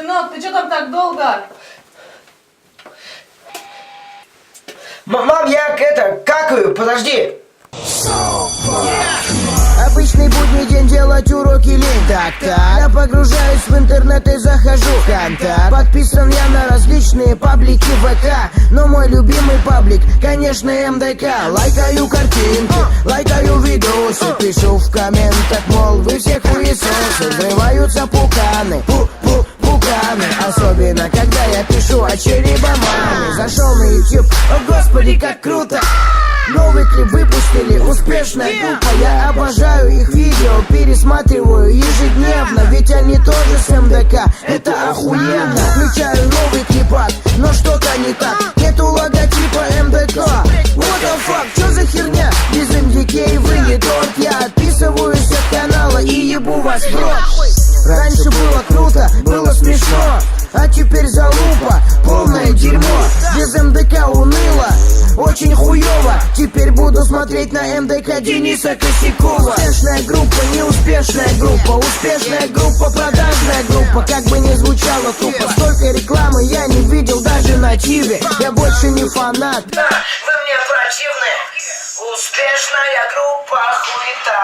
Сынок, ты что там так долго? Мам, я какаю, подожди. Обычный будний день, делать уроки лень. Так-так, я погружаюсь в интернет и захожу в контакт. Подписан я на различные паблики ВК, но мой любимый паблик, конечно, МДК. Лайкаю картинки, лайкаю видосы, пишу в комментах, мол, вы все хуесосы. Взрываются пуканы, пуканы. Особенно, когда я пишу о черебомане. Зашел на YouTube, о господи, как круто. Новый клип выпустили, успешная группа. Я обожаю их видео, пересматриваю ежедневно. Ведь они тоже с МДК, это охуенно. Включаю новый клипак, но что-то не так. Нету логотипа МДК. What the fuck, чё за херня? Без МДК вы не тот. Я отписываюсь от канала и ебу вас в рот. Раньше было круто, было смешно, а теперь залупа, полное дерьмо. Без МДК уныло, очень хуёво. Теперь буду смотреть на МДК Дениса Косякова. Успешная группа, неуспешная группа. Успешная группа, продажная группа. Как бы ни звучало тупо, столько рекламы я не видел даже на ТВ. Я больше не фанат. Вы мне противны. Успешная группа хуета.